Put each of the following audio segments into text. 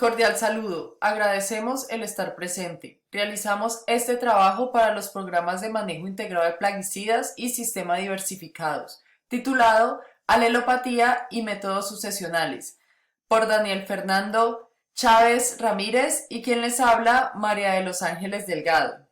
Cordial saludo. Agradecemos el estar presente. Realizamos este trabajo para los programas de manejo integrado de plaguicidas y sistema diversificados, titulado Alelopatía y métodos sucesionales, por Daniel Fernando Chávez Ramírez y quien les habla, María de los Ángeles Delgado.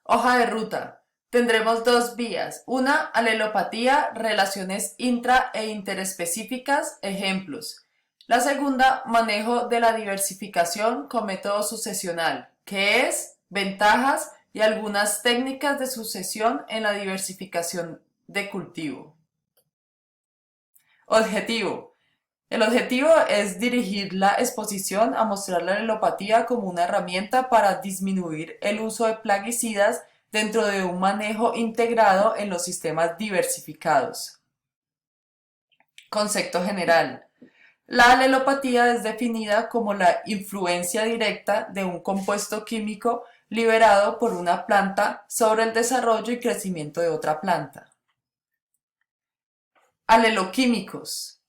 Hoja de ruta. Tendremos dos vías. Una, alelopatía, relaciones intra e interespecíficas, ejemplos. La segunda, manejo de la diversificación con método sucesional, que es ventajas y algunas técnicas de sucesión en la diversificación de cultivo. Objetivo. El objetivo es dirigir la exposición a mostrar la alelopatía como una herramienta para disminuir el uso de plaguicidas dentro de un manejo integrado en los sistemas diversificados. Concepto general. La alelopatía es definida como la influencia directa de un compuesto químico liberado por una planta sobre el desarrollo y crecimiento de otra planta. Aleloquímicos.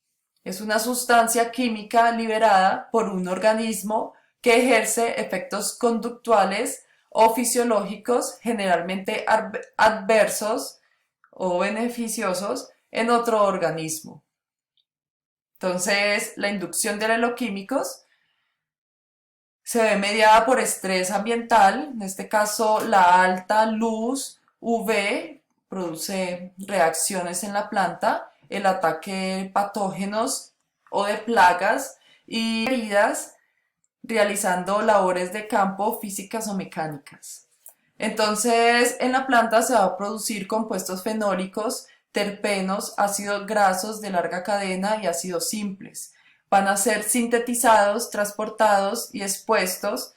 Es una sustancia química liberada por un organismo que ejerce efectos conductuales o fisiológicos generalmente adversos o beneficiosos en otro organismo. Entonces, la inducción de aleloquímicos se ve mediada por estrés ambiental, en este caso la alta luz UV produce reacciones en la planta, el ataque de patógenos o de plagas y heridas realizando labores de campo físicas o mecánicas. Entonces, en la planta se va a producir compuestos fenólicos, terpenos, ácidos grasos de larga cadena y ácidos simples. Van a ser sintetizados, transportados y expuestos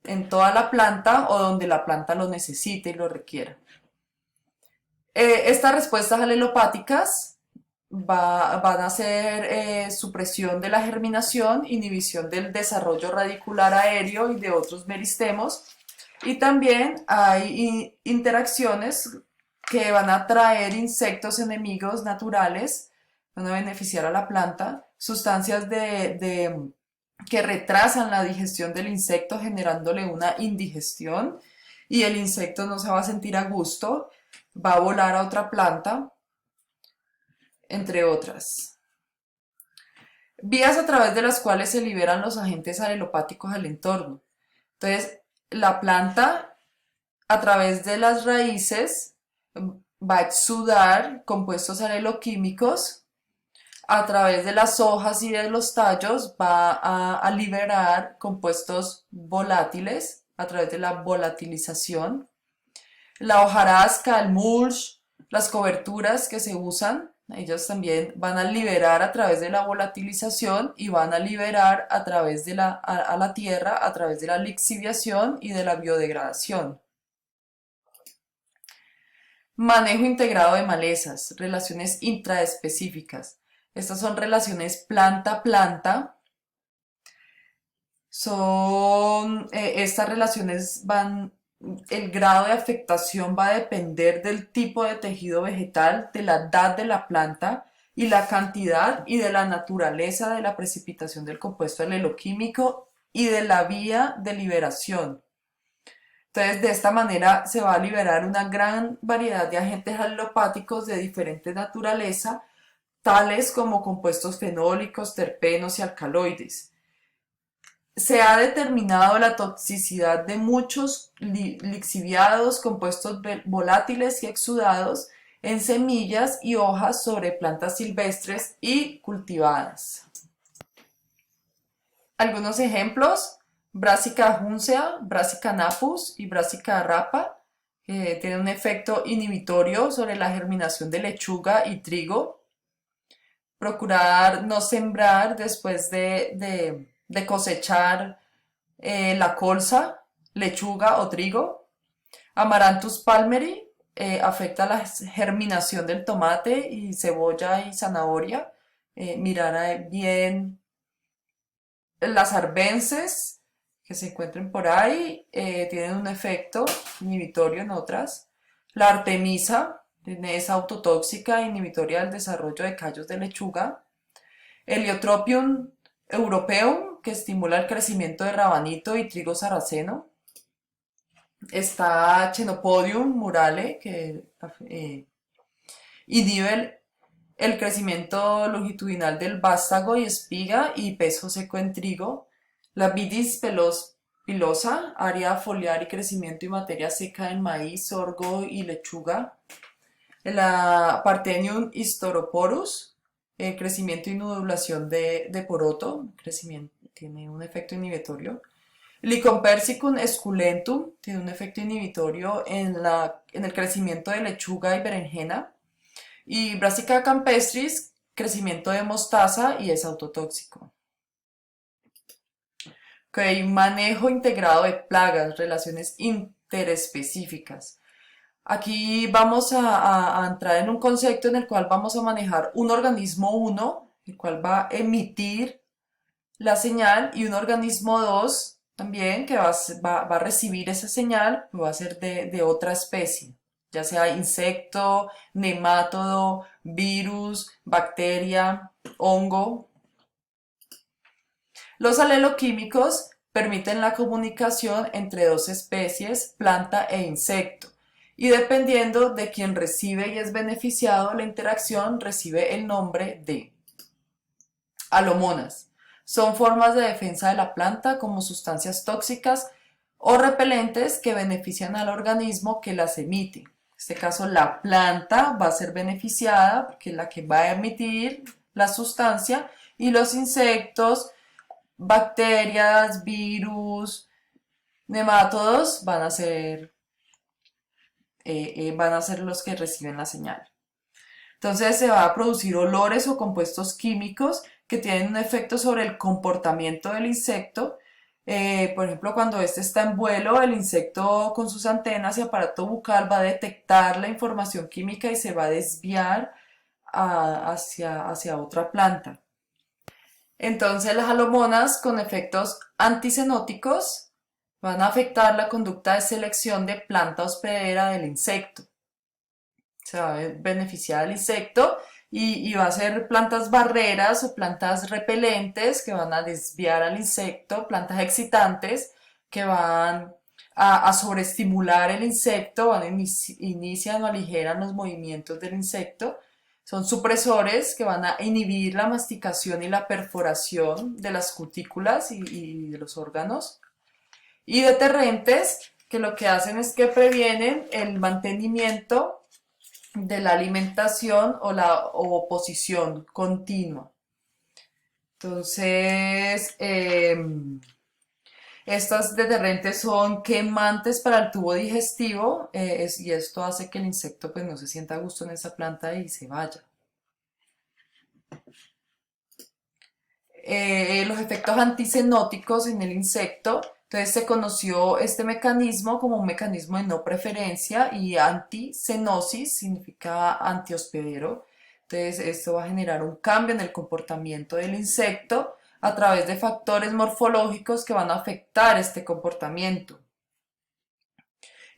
en toda la planta o donde la planta lo necesite y lo requiera. Estas respuestas alelopáticas van a ser supresión de la germinación, inhibición del desarrollo radicular aéreo y de otros meristemos. Y también hay interacciones que van a atraer insectos enemigos naturales, van a beneficiar a la planta, sustancias que retrasan la digestión del insecto generándole una indigestión y el insecto no se va a sentir a gusto, va a volar a otra planta, entre otras. Vías a través de las cuales se liberan los agentes alelopáticos al entorno. Entonces, la planta, a través de las raíces, va a exudar compuestos aleloquímicos. A través de las hojas y de los tallos va a liberar compuestos volátiles a través de la volatilización. La hojarasca, el mulch, las coberturas que se usan, ellos también van a liberar a través de la volatilización y van a liberar a través de a la tierra a través de la lixiviación y de la biodegradación. Manejo integrado de malezas, relaciones intraespecíficas. Estas son relaciones planta-planta. Estas relaciones el grado de afectación va a depender del tipo de tejido vegetal, de la edad de la planta y la cantidad y de la naturaleza de la precipitación del compuesto aleloquímico y de la vía de liberación. Entonces, de esta manera se va a liberar una gran variedad de agentes alelopáticos de diferente naturaleza, tales como compuestos fenólicos, terpenos y alcaloides. Se ha determinado la toxicidad de muchos lixiviados, compuestos volátiles y exudados en semillas y hojas sobre plantas silvestres y cultivadas. Algunos ejemplos: Brassica juncea, Brassica napus y Brassica rapa, tienen un efecto inhibitorio sobre la germinación de lechuga y trigo. Procurar no sembrar después de cosechar la colza, lechuga o trigo. Amaranthus palmeri afecta la germinación del tomate y cebolla y zanahoria. Mirar bien las arbences que se encuentren por ahí, tienen un efecto inhibitorio en otras. La artemisa es autotóxica, inhibitoria del desarrollo de callos de lechuga. Heliotropium europeum que estimula el crecimiento de rabanito y trigo sarraceno. Está Chenopodium murale, que inhibe el crecimiento longitudinal del vástago y espiga y peso seco en trigo. La Vitis pilosa, área foliar y crecimiento y materia seca en maíz, sorgo y lechuga. La Parthenium hysteroporus, crecimiento y nodulación de poroto, tiene un efecto inhibitorio. Lycompersicum esculentum tiene un efecto inhibitorio en el crecimiento de lechuga y berenjena. Y Brassica campestris, crecimiento de mostaza y es autotóxico. Ok, manejo integrado de plagas, relaciones interespecíficas. Aquí vamos a entrar en un concepto en el cual vamos a manejar un organismo 1, el cual va a emitir la señal, y un organismo 2 también, que va a recibir esa señal, va a ser de otra especie, ya sea insecto, nemátodo, virus, bacteria, hongo. Los aleloquímicos permiten la comunicación entre dos especies, planta e insecto, y dependiendo de quien recibe y es beneficiado, la interacción recibe el nombre de alomonas. Son formas de defensa de la planta como sustancias tóxicas o repelentes que benefician al organismo que las emite. En este caso, la planta va a ser beneficiada porque es la que va a emitir la sustancia, y los insectos, bacterias, virus, nemátodos van a ser los que reciben la señal. Entonces se va a producir olores o compuestos químicos que tienen un efecto sobre el comportamiento del insecto. Por ejemplo, cuando este está en vuelo, el insecto con sus antenas y aparato bucal va a detectar la información química y se va a desviar hacia otra planta. Entonces las alomonas con efectos anticenóticos van a afectar la conducta de selección de planta hospedera del insecto. Se va a beneficiar al insecto y va a ser plantas barreras o plantas repelentes que van a desviar al insecto, plantas excitantes que van a sobreestimular el insecto, inician o aligeran los movimientos del insecto. Son supresores que van a inhibir la masticación y la perforación de las cutículas y de los órganos. Y deterrentes, que lo que hacen es que previenen el mantenimiento de la alimentación o la oposición continua. Entonces, estas deterrentes son quemantes para el tubo digestivo, y esto hace que el insecto pues, no se sienta a gusto en esa planta y se vaya. Los efectos anticenóticos en el insecto. Entonces se conoció este mecanismo como un mecanismo de no preferencia, y anticenosis significa antihospedero. Entonces esto va a generar un cambio en el comportamiento del insecto a través de factores morfológicos que van a afectar este comportamiento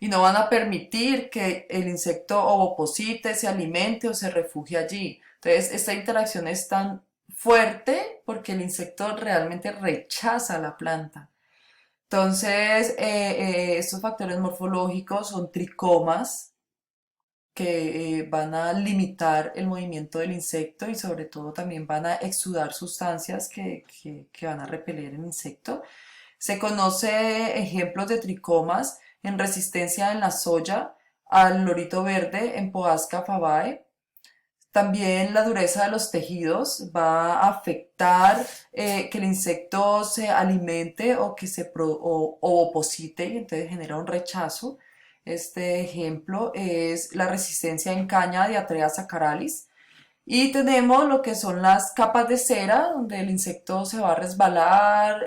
y no van a permitir que el insecto ovoposite, se alimente o se refugie allí. Entonces esta interacción es tan fuerte porque el insecto realmente rechaza la planta. Entonces, estos factores morfológicos son tricomas que van a limitar el movimiento del insecto y sobre todo también van a exudar sustancias que van a repeler el insecto. Se conoce ejemplos de tricomas en resistencia en la soya, al lorito verde, en Poasca fabae. También la dureza de los tejidos va a afectar que el insecto se alimente o que ovoposite, y entonces genera un rechazo. Este ejemplo es la resistencia en caña Diatrea saccharalis. Y tenemos lo que son las capas de cera, donde el insecto se va a resbalar,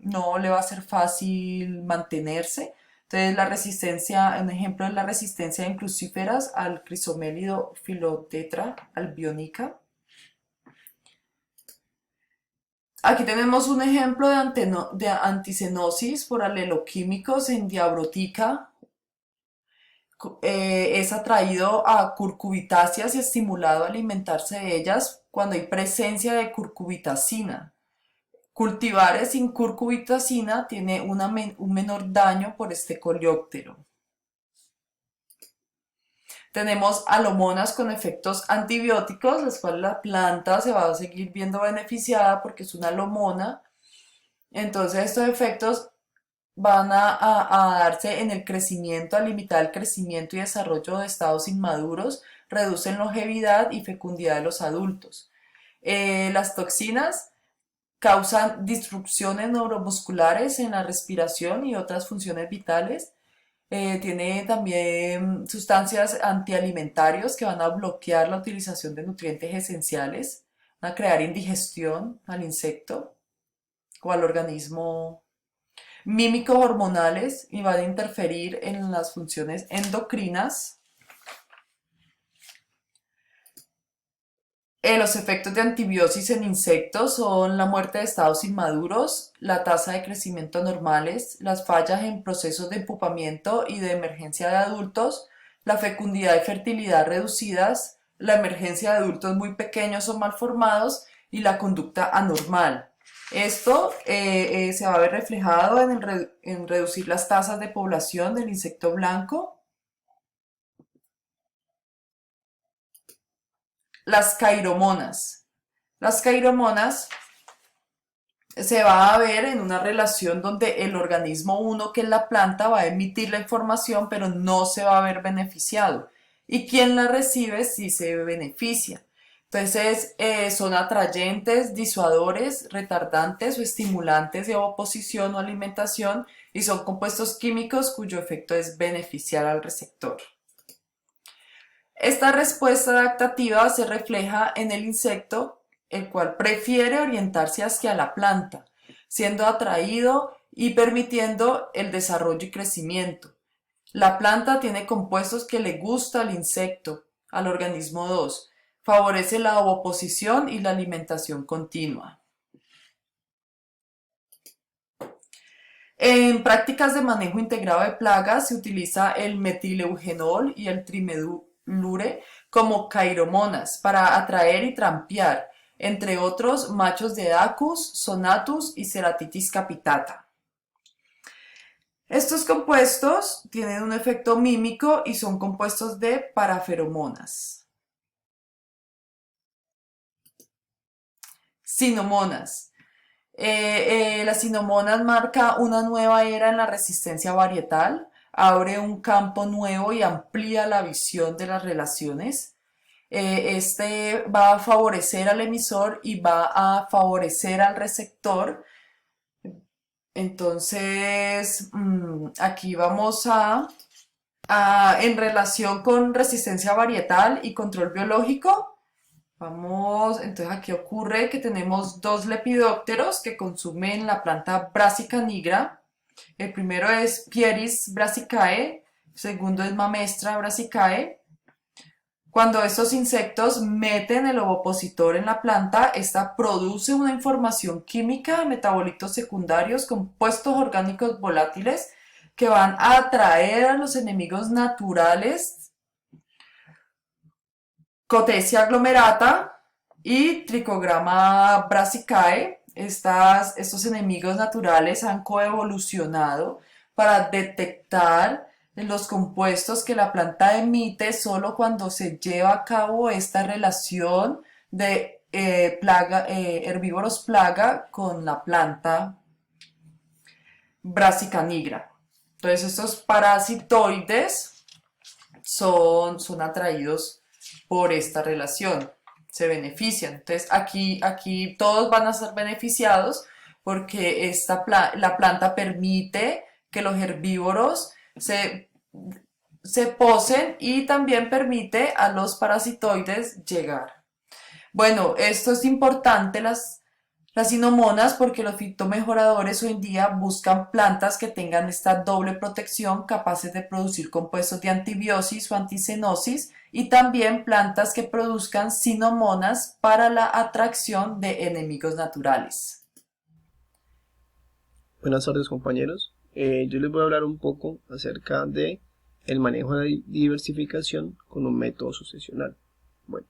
no le va a ser fácil mantenerse. Entonces la resistencia, un ejemplo es la resistencia de crucíferas al Crisomélido Philotetra albionica. Aquí tenemos un ejemplo de anticenosis por aleloquímicos en Diabrotica. Es atraído a curcubitáceas y estimulado a alimentarse de ellas cuando hay presencia de curcubitacina. Cultivares sin curcubitacina tiene un menor daño por este coleóptero. Tenemos alomonas con efectos antibióticos, las cuales la planta se va a seguir viendo beneficiada porque es una alomona. Entonces estos efectos van a darse en el crecimiento, a limitar el crecimiento y desarrollo de estados inmaduros, reducen longevidad y fecundidad de los adultos. Las toxinas causan disrupciones neuromusculares en la respiración y otras funciones vitales. Tiene también sustancias antialimentarios que van a bloquear la utilización de nutrientes esenciales, van a crear indigestión al insecto o al organismo, mímicos hormonales y van a interferir en las funciones endocrinas. Los efectos de antibiosis en insectos son la muerte de estados inmaduros, la tasa de crecimiento anormales, las fallas en procesos de empupamiento y de emergencia de adultos, la fecundidad y fertilidad reducidas, la emergencia de adultos muy pequeños o malformados y la conducta anormal. Esto se va a ver reflejado en reducir las tasas de población del insecto blanco. Las cairomonas. Las cairomonas se va a ver en una relación donde el organismo 1, que es la planta, va a emitir la información, pero no se va a ver beneficiado. Y quien la recibe sí se beneficia. Entonces, son atrayentes, disuadores, retardantes o estimulantes de oposición o alimentación y son compuestos químicos cuyo efecto es beneficiar al receptor. Esta respuesta adaptativa se refleja en el insecto, el cual prefiere orientarse hacia la planta, siendo atraído y permitiendo el desarrollo y crecimiento. La planta tiene compuestos que le gusta al insecto, al organismo 2, favorece la ovoposición y la alimentación continua. En prácticas de manejo integrado de plagas se utiliza el metileugenol y el trimedulure como cairomonas para atraer y trampear, entre otros machos de Dacus, Sonatus y Ceratitis capitata. Estos compuestos tienen un efecto mímico y son compuestos de paraferomonas. Sinomonas. Las sinomonas marca una nueva era en la resistencia varietal, abre un campo nuevo y amplía la visión de las relaciones. Este va a favorecer al emisor y va a favorecer al receptor. Entonces, aquí vamos en relación con resistencia varietal y control biológico. Vamos, entonces aquí ocurre que tenemos dos lepidópteros que consumen la planta Brassica nigra. El primero es Pieris brassicae, el segundo es Mamestra brassicae. Cuando estos insectos meten el ovopositor en la planta, esta produce una información química de metabolitos secundarios, compuestos orgánicos volátiles que van a atraer a los enemigos naturales, Cotesia aglomerata y Trichogramma brassicae. Estos enemigos naturales han coevolucionado para detectar los compuestos que la planta emite solo cuando se lleva a cabo esta relación de herbívoros plaga con la planta Brassica nigra. Entonces estos parasitoides son atraídos por esta relación, se benefician. Entonces aquí todos van a ser beneficiados porque la planta permite que los herbívoros se posen y también permite a los parasitoides llegar. Bueno, esto es importante, las sinomonas, porque los fitomejoradores hoy en día buscan plantas que tengan esta doble protección, capaces de producir compuestos de antibiosis o anticenosis, y también plantas que produzcan sinomonas para la atracción de enemigos naturales. Buenas tardes, compañeros. Yo les voy a hablar un poco acerca de el manejo de la diversificación con un método sucesional. Bueno,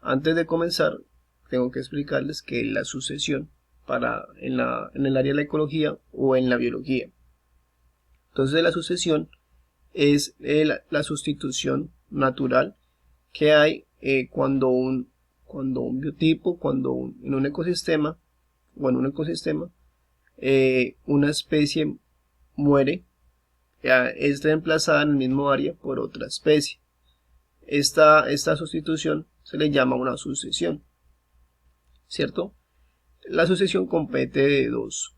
antes de comenzar, tengo que explicarles que la sucesión en el área de la ecología o en la biología. Entonces la sucesión es la sustitución natural que hay cuando un biotipo, en un ecosistema una especie muere, es reemplazada en el mismo área por otra especie. Esta sustitución se le llama una sucesión, ¿cierto? La sucesión compete de dos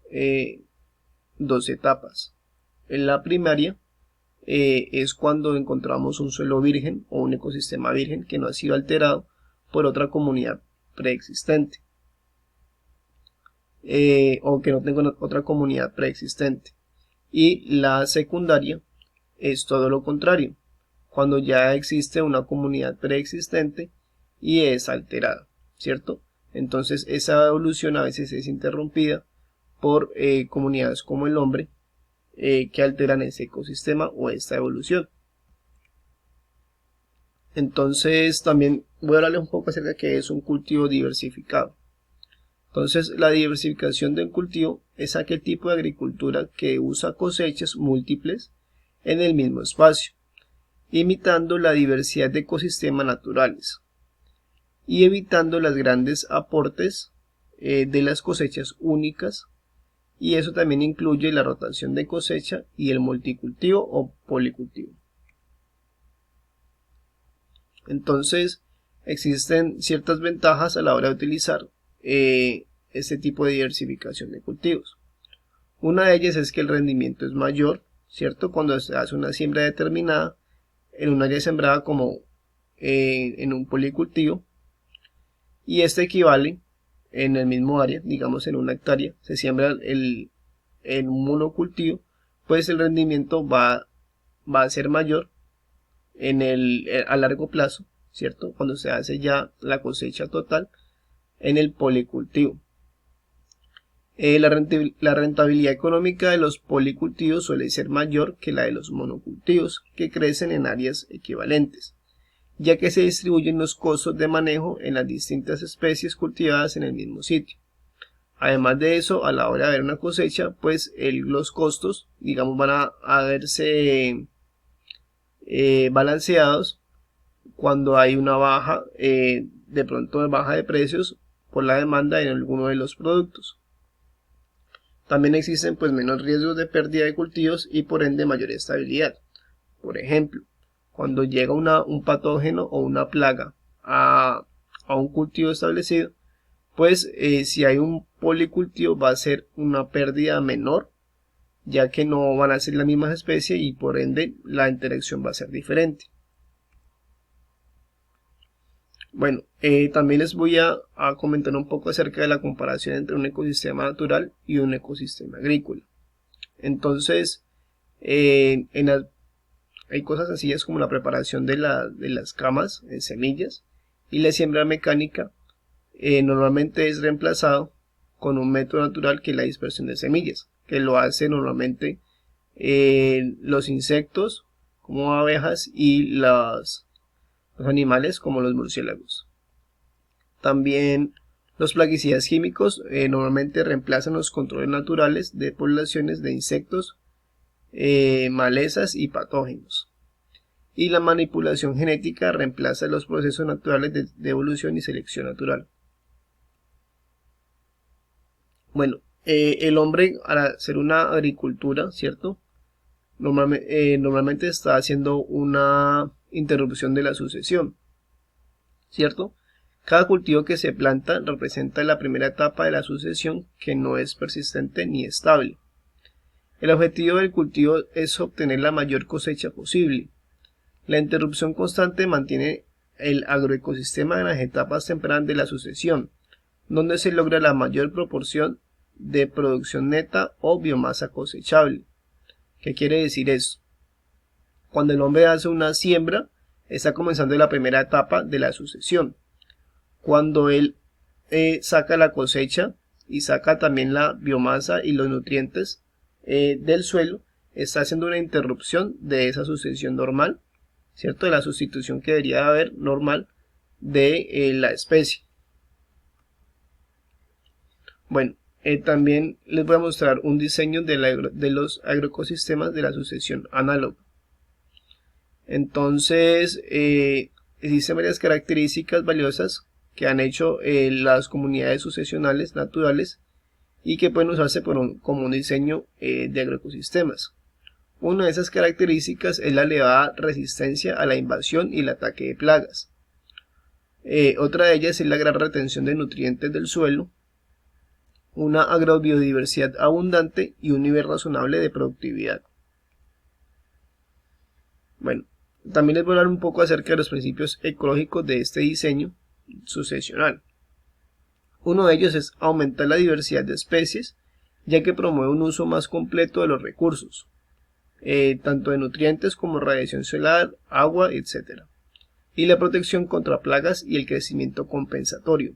etapas. En la primaria es cuando encontramos un suelo virgen o un ecosistema virgen que no ha sido alterado por otra comunidad preexistente, o que no tenga otra comunidad preexistente. Y la secundaria es todo lo contrario, cuando ya existe una comunidad preexistente y es alterada, ¿cierto? Entonces esa evolución a veces es interrumpida por comunidades como el hombre, que alteran ese ecosistema o esta evolución. Entonces también voy a hablarles un poco acerca de qué es un cultivo diversificado. Entonces la diversificación del cultivo es aquel tipo de agricultura que usa cosechas múltiples en el mismo espacio, imitando la diversidad de ecosistemas naturales y evitando los grandes aportes de las cosechas únicas, y eso también incluye la rotación de cosecha y el multicultivo o policultivo. Entonces existen ciertas ventajas a la hora de utilizar este tipo de diversificación de cultivos. Una de ellas es que el rendimiento es mayor, ¿cierto? Cuando se hace una siembra determinada en un área sembrada como en un policultivo, y este equivale en el mismo área, digamos en una hectárea, se siembra en un monocultivo, pues el rendimiento va a ser mayor a largo plazo, ¿cierto? Cuando se hace ya la cosecha total en el policultivo. La rentabilidad económica de los policultivos suele ser mayor que la de los monocultivos, que crecen en áreas equivalentes, ya que se distribuyen los costos de manejo en las distintas especies cultivadas en el mismo sitio. Además de eso, a la hora de ver una cosecha, pues los costos, digamos, van a verse balanceados cuando hay una baja, de pronto baja de precios por la demanda en alguno de los productos. También existen pues menos riesgos de pérdida de cultivos y por ende mayor estabilidad. Por ejemplo, cuando llega un patógeno o una plaga a un cultivo establecido, pues si hay un policultivo va a ser una pérdida menor, ya que no van a ser la misma especie y por ende la interacción va a ser diferente. Bueno, también les voy a comentar un poco acerca de la comparación entre un ecosistema natural y un ecosistema agrícola. Entonces, hay cosas sencillas como la preparación de las camas, semillas, y la siembra mecánica normalmente es reemplazado con un método natural que es la dispersión de semillas, que lo hace normalmente los insectos como abejas y los animales como los murciélagos. También los plaguicidas químicos normalmente reemplazan los controles naturales de poblaciones de insectos, malezas y patógenos. Y la manipulación genética reemplaza los procesos naturales de evolución y selección natural. Bueno, el hombre al hacer una agricultura, ¿cierto? Normalmente está haciendo una interrupción de la sucesión, ¿cierto? Cada cultivo que se planta representa la primera etapa de la sucesión que no es persistente ni estable. El objetivo del cultivo es obtener la mayor cosecha posible. La interrupción constante mantiene el agroecosistema en las etapas tempranas de la sucesión, donde se logra la mayor proporción de producción neta o biomasa cosechable. ¿Qué quiere decir eso? Cuando el hombre hace una siembra, está comenzando la primera etapa de la sucesión. Cuando él saca la cosecha y saca también la biomasa y los nutrientes del suelo, está haciendo una interrupción de esa sucesión normal, ¿cierto? De la sustitución que debería haber normal de la especie. Bueno, También les voy a mostrar un diseño de los agroecosistemas de la sucesión análoga. Entonces, existen varias características valiosas que han hecho las comunidades sucesionales naturales y que pueden usarse como un diseño de agroecosistemas. Una de esas características es la elevada resistencia a la invasión y el ataque de plagas. Otra de ellas es la gran retención de nutrientes del suelo, una agrobiodiversidad abundante y un nivel razonable de productividad. Bueno, también les voy a hablar un poco acerca de los principios ecológicos de este diseño sucesional. Uno de ellos es aumentar la diversidad de especies, ya que promueve un uso más completo de los recursos, tanto de nutrientes como radiación solar, agua, etc. Y la protección contra plagas y el crecimiento compensatorio.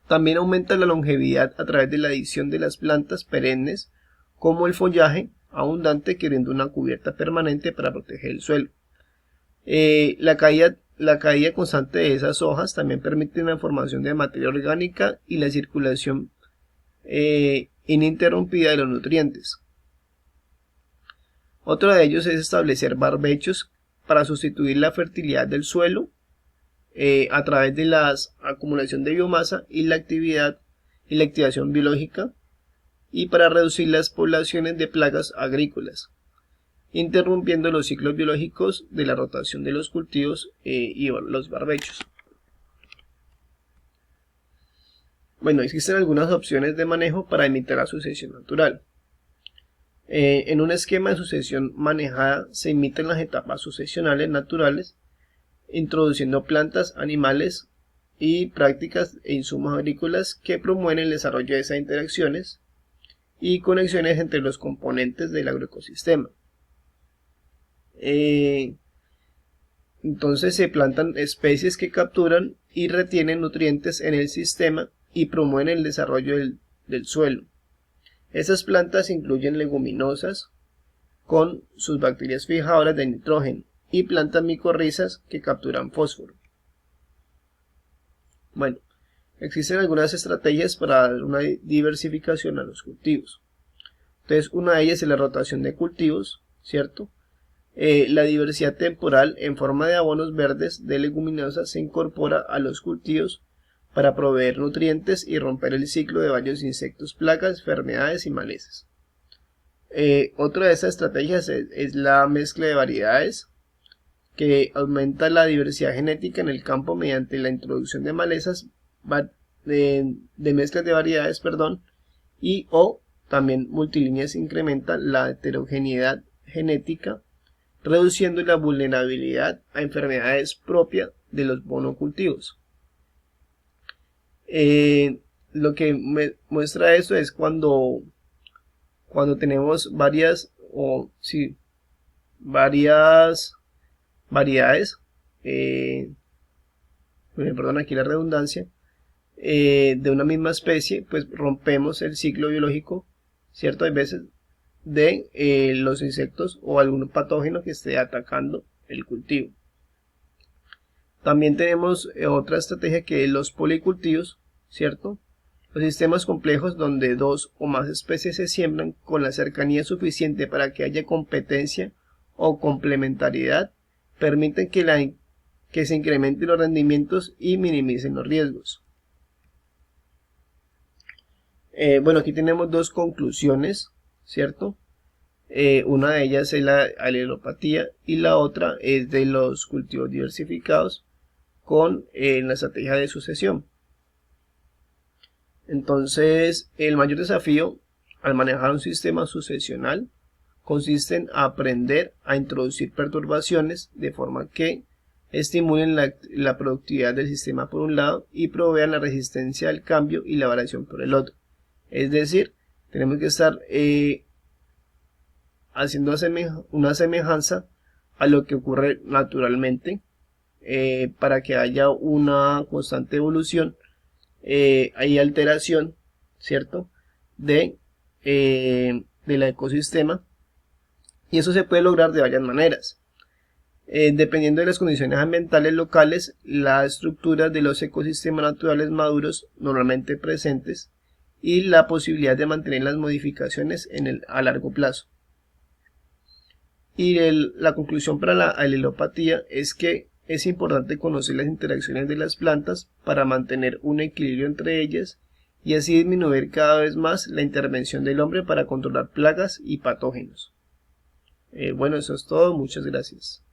También aumenta la longevidad a través de la adición de las plantas perennes, como el follaje abundante que brinda una cubierta permanente para proteger el suelo. La caída constante de esas hojas también permite una formación de materia orgánica y la circulación ininterrumpida de los nutrientes. Otro de ellos es establecer barbechos para sustituir la fertilidad del suelo a través de la acumulación de biomasa y la activación biológica, y para reducir las poblaciones de plagas agrícolas, interrumpiendo los ciclos biológicos de la rotación de los cultivos y los barbechos. Bueno, existen algunas opciones de manejo para imitar la sucesión natural. En un esquema de sucesión manejada se imitan las etapas sucesionales naturales, introduciendo plantas, animales y prácticas e insumos agrícolas que promueven el desarrollo de esas interacciones y conexiones entre los componentes del agroecosistema. Entonces se plantan especies que capturan y retienen nutrientes en el sistema y promueven el desarrollo del suelo. Esas plantas incluyen leguminosas con sus bacterias fijadoras de nitrógeno y plantas micorrizas que capturan fósforo. Bueno, existen algunas estrategias para dar una diversificación a los cultivos. Entonces, una de ellas es la rotación de cultivos, ¿cierto? La diversidad temporal en forma de abonos verdes de leguminosas se incorpora a los cultivos para proveer nutrientes y romper el ciclo de varios insectos, plagas, enfermedades y malezas. Otra de esas estrategias es la mezcla de variedades, que aumenta la diversidad genética en el campo mediante la introducción de malezas, de mezclas de variedades, y o también multilíneas incrementan la heterogeneidad genética, reduciendo la vulnerabilidad a enfermedades propias de los monocultivos. Lo que muestra esto es cuando tenemos varias variedades, perdón aquí la redundancia, de una misma especie, pues rompemos el ciclo biológico, ¿cierto? Hay veces de los insectos o algún patógeno que esté atacando el cultivo. También tenemos otra estrategia que es los policultivos, ¿cierto? Los sistemas complejos donde dos o más especies se siembran con la cercanía suficiente para que haya competencia o complementariedad, permiten que se incrementen los rendimientos y minimicen los riesgos. Bueno, aquí tenemos dos conclusiones, ¿cierto? Una de ellas es la alelopatía y la otra es de los cultivos diversificados con la estrategia de sucesión. Entonces, el mayor desafío al manejar un sistema sucesional consiste en aprender a introducir perturbaciones de forma que estimulen la productividad del sistema por un lado y provean la resistencia al cambio y la variación por el otro. Es decir, tenemos que estar haciendo una semejanza a lo que ocurre naturalmente para que haya una constante evolución, hay alteración, ¿cierto? del ecosistema, y eso se puede lograr de varias maneras. Dependiendo de las condiciones ambientales locales, la estructura de los ecosistemas naturales maduros normalmente presentes y la posibilidad de mantener las modificaciones a largo plazo. Y la conclusión para la alelopatía es que es importante conocer las interacciones de las plantas para mantener un equilibrio entre ellas y así disminuir cada vez más la intervención del hombre para controlar plagas y patógenos. Bueno, eso es todo. Muchas gracias.